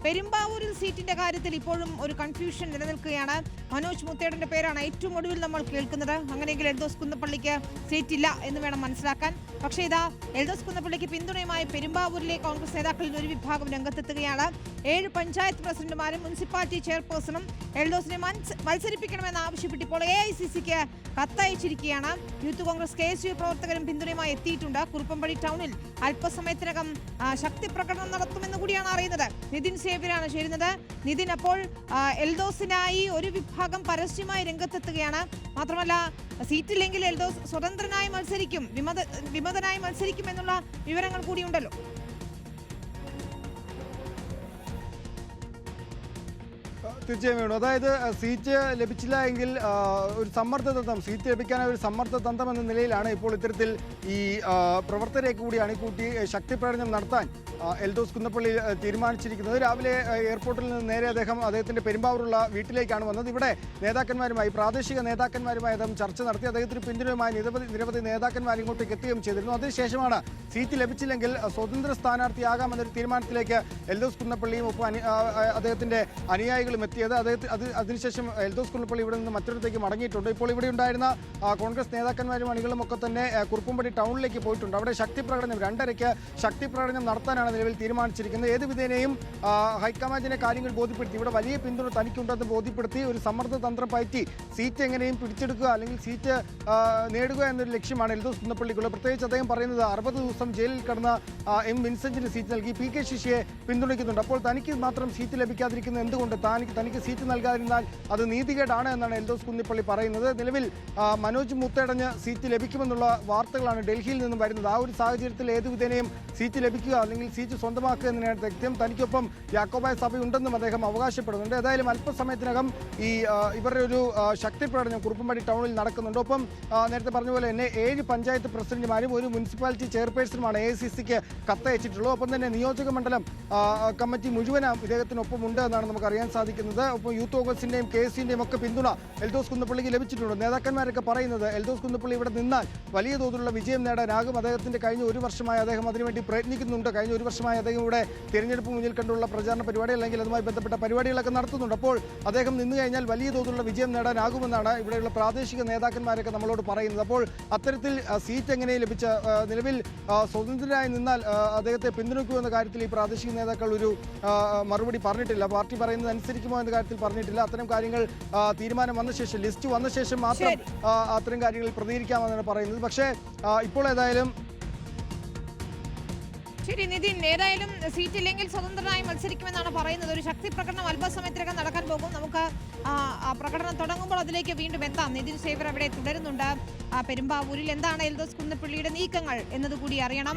പെരുമ്പാവൂരിൽ സീറ്റിന്റെ കാര്യത്തിൽ ഇപ്പോഴും ഒരു കൺഫ്യൂഷൻ നിലനിൽക്കുകയാണ്. മനോജ് മുത്തേടന്റെ പേരാണ് ഏറ്റവും ഒടുവിൽ നമ്മൾ കേൾക്കുന്നത്. അങ്ങനെയെങ്കിൽ എൽദോസ് കുന്നപ്പള്ളിക്ക് സീറ്റില്ല എന്ന് വേണം മനസ്സിലാക്കാൻ. പക്ഷേ ഇതാ എൽദോസ് കുന്നപ്പള്ളിക്ക് പിന്തുണയുമായി പെരുമ്പാവൂരിലെ കോൺഗ്രസ് നേതാക്കളിൽ ഒരു വിഭാഗം രംഗത്തെത്തുകയാണ്. 7 പഞ്ചായത്ത് പ്രസിഡന്റുമാരും മുനിസിപ്പാലിറ്റി ചെയർപേഴ്സണും എൽദോസിനെ മത്സരിപ്പിക്കണമെന്ന് ആവശ്യപ്പെട്ട് ഇപ്പോൾ AICCക്ക് കത്തയച്ചിരിക്കുകയാണ്. യൂത്ത് കോൺഗ്രസ് KSU പ്രവർത്തകരും പിന്തുണയുമായി എത്തിയിട്ടുണ്ട്. കുറുപ്പമ്പടി ടൗണിൽ അല്പസമയത്തിനകം ശക്തി പ്രകടനം നടത്തുമെന്ന് കൂടിയാണ് അറിയുന്നത്. നിതിൻ സേവ്യരാണ് ചേരുന്നത്. നിതിൻ, അപ്പോൾ എൽദോസിനായി ഒരു വിഭാഗം പരസ്യമായി രംഗത്തെത്തുകയാണ്. മാത്രമല്ല, സീറ്റില്ലെങ്കിൽ എൽദോസ് സ്വതന്ത്രനായി മത്സരിക്കും, വിമതനായി മത്സരിക്കും എന്നുള്ള വിവരങ്ങൾ കൂടിയുണ്ടല്ലോ. തീർച്ചയായും വേണം. അതായത് സീറ്റ് ലഭിച്ചില്ല എങ്കിൽ ഒരു സമ്മർദ്ദതന്ത്രം, സീറ്റ് ലഭിക്കാനായ ഒരു സമ്മർദ്ദതന്ത്രം എന്ന നിലയിലാണ് ഇപ്പോൾ ഇത്തരത്തിൽ ഈ പ്രവർത്തകരെ കൂടി അണികൂട്ടി ശക്തി പ്രകടനം നടത്താൻ എൽദോസ് കുന്നപ്പള്ളി തീരുമാനിച്ചിരിക്കുന്നത്. രാവിലെ എയർപോർട്ടിൽ നിന്ന് നേരെ അദ്ദേഹത്തിന്റെ പെരുമ്പാവൂരുള്ള വീട്ടിലേക്കാണ് വന്നത്. ഇവിടെ നേതാക്കന്മാരുമായി, പ്രാദേശിക നേതാക്കന്മാരുമായി അദ്ദേഹം ചർച്ച നടത്തി. അദ്ദേഹത്തിന് പിന്തുണയുമായി നിരവധി നേതാക്കന്മാർ ഇങ്ങോട്ടേക്ക് എത്തുകയും ചെയ്തിരുന്നു. അതിനുശേഷമാണ് സീറ്റ് ലഭിച്ചില്ലെങ്കിൽ സ്വതന്ത്ര സ്ഥാനാർത്ഥിയാകാമെന്നൊരു തീരുമാനത്തിലേക്ക് എൽദോസ് കുന്നപ്പള്ളിയും ഒപ്പം അദ്ദേഹത്തിന്റെ അനുയായികളും എത്തിയത്. അതിനുശേഷം എൽദോസ് കുന്നപ്പള്ളി ഇവിടെ നിന്ന് മറ്റൊരിടത്തേക്ക് മടങ്ങിയിട്ടുണ്ട്. ഇപ്പോൾ ഇവിടെ ഉണ്ടായിരുന്ന കോൺഗ്രസ് നേതാക്കന്മാരും അണികളും ഒക്കെ തന്നെ കുറുപ്പമ്പടി ടൗണിലേക്ക് പോയിട്ടുണ്ട്. അവിടെ ശക്തി പ്രകടനം 2:30 ശക്തി പ്രകടനം നടത്താനാണ് നിലവിൽ തീരുമാനിച്ചിരിക്കുന്നത്. ഏത് വിധേനയും ഹൈക്കമാൻഡിനെ കാര്യങ്ങൾ ബോധ്യപ്പെടുത്തി, ഇവിടെ വലിയ പിന്തുണ തനിക്കുണ്ടെന്ന് ബോധ്യപ്പെടുത്തി ഒരു സമ്മർദ്ദ തന്ത്രം പയറ്റി സീറ്റ് എങ്ങനെയും പിടിച്ചെടുക്കുക, അല്ലെങ്കിൽ സീറ്റ് നേടുക എന്നൊരു ലക്ഷ്യമാണ് എൽദോസ് കുന്നപ്പള്ളിക്കുള്ളത്. പ്രത്യേകിച്ച് അദ്ദേഹം പറയുന്നത് 60 ദിവസം ജയിലിൽ കിടന്ന M. വിൻസെന്റിന് സീറ്റ് നൽകി PK ശശിയെ പിന്തുണയ്ക്കുന്നുണ്ട്. അപ്പോൾ തനിക്ക് മാത്രം സീറ്റ് ലഭിക്കാതിരിക്കുന്നത് എന്തുകൊണ്ട്, തനിക്ക് സീറ്റ് നൽകാതിരുന്നാൽ അത് നീതികേടാണ് എന്നാണ് എൽദോസ് കുന്നപ്പള്ളി പറയുന്നത്. നിലവിൽ മനോജ് മുത്തേടന് സീറ്റ് ലഭിക്കുമെന്നുള്ള വാർത്തകളാണ് ഡൽഹിയിൽ നിന്നും വരുന്നത്. ആ ഒരു സാഹചര്യത്തിൽ ഏത് വിധേനയും സീറ്റ് ലഭിക്കുക അല്ലെങ്കിൽ സീറ്റ് സ്വന്തമാക്കുക എന്നതിനാണ് ദൗത്യം. തനിക്കൊപ്പം യാക്കോബായ സഭയുണ്ടെന്നും അദ്ദേഹം അവകാശപ്പെടുന്നുണ്ട്. ഏതായാലും അല്പസമയത്തിനകം ഇവരുടെ ഒരു ശക്തി പ്രകടനം കുറുപ്പമ്പടി ടൗണിൽ നടക്കുന്നുണ്ട്. ഒപ്പം നേരത്തെ പറഞ്ഞ പോലെ തന്നെ 7 പഞ്ചായത്ത് പ്രസിഡന്റുമാരും ഒരു മുനിസിപ്പാലിറ്റി ചെയർപേഴ്സണുമാണ് AICCക്ക് കത്തയച്ചിട്ടുള്ളത്. ഒപ്പം തന്നെ നിയോജക മണ്ഡലം കമ്മിറ്റി മുഴുവനും ഇദ്ദേഹത്തിനൊപ്പം ഉണ്ട് എന്നാണ് നമുക്ക് അറിയാൻ സാധിക്കുന്നത്. ഒപ്പം യൂത്ത് കോൺഗ്രസിന്റെയും KSUവിന്റെയും ഒക്കെ പിന്തുണ എൽദോസ് കുന്നപ്പള്ളിക്ക് ലഭിച്ചിട്ടുണ്ട്. നേതാക്കന്മാരൊക്കെ പറയുന്നത് എൽദോസ് കുന്നപ്പള്ളി ഇവിടെ നിന്നാൽ വലിയ തോതിലുള്ള വിജയം നേടാനാകും. അദ്ദേഹത്തിന്റെ കഴിഞ്ഞ 1 വർഷമായി അദ്ദേഹം അതിനുവേണ്ടി പ്രയത്നിക്കുന്നുണ്ട്. കഴിഞ്ഞ 1 വർഷമായി അദ്ദേഹം ഇവിടെ തിരഞ്ഞെടുപ്പ് മുന്നിൽ കണ്ടുള്ള പ്രചാരണ പരിപാടി അല്ലെങ്കിൽ അതുമായി ബന്ധപ്പെട്ട പരിപാടികളൊക്കെ നടത്തുന്നുണ്ട്. അപ്പോൾ അദ്ദേഹം നിന്നു കഴിഞ്ഞാൽ വലിയ തോതിലുള്ള വിജയം നേടാനാകുമെന്നാണ് ഇവിടെയുള്ള പ്രാദേശിക നേതാക്കന്മാരൊക്കെ നമ്മളോട് പറയുന്നത്. അപ്പോൾ അത്തരത്തിൽ സീറ്റ് എങ്ങനെ ലഭിച്ച, നിലവിൽ സ്വതന്ത്രരായി നിന്നാൽ അദ്ദേഹത്തെ പിന്തുണയ്ക്കുമെന്ന കാര്യത്തിൽ ഈ പ്രാദേശിക നേതാക്കൾ ഒരു മറുപടി പറഞ്ഞിട്ടില്ല. പാർട്ടി പറയുന്നത് അനുസരിക്കുമോ എന്ന കാര്യത്തിൽ പറഞ്ഞിട്ടില്ല. അത്തരം കാര്യങ്ങൾ തീരുമാനം വന്ന ശേഷം, ലിസ്റ്റ് വന്ന ശേഷം മാത്രം അത്തരം കാര്യങ്ങളിൽ പ്രതികരിക്കാമെന്നാണ് പറയുന്നത്. പക്ഷേ ഇപ്പോൾ ഏതായാലും ശരി നിതിൻ, ഏതായാലും സീറ്റില്ലെങ്കിൽ സ്വതന്ത്രനായി മത്സരിക്കുമെന്നാണ് പറയുന്നത്. ഒരു ശക്തി പ്രകടനം അല്പസമയത്തിനകം നടക്കാൻ പോകും. നമുക്ക് പ്രകടനം തുടങ്ങുമ്പോൾ അതിലേക്ക് വീണ്ടും എത്താം. നിതിൻ സേവ്യർ അവിടെ തുടരുന്നുണ്ട്. പെരുമ്പാവൂരിൽ എന്താണ് എൽദോസ് കുന്നപ്പള്ളിയുടെ നീക്കങ്ങൾ എന്നതുകൂടി അറിയണം.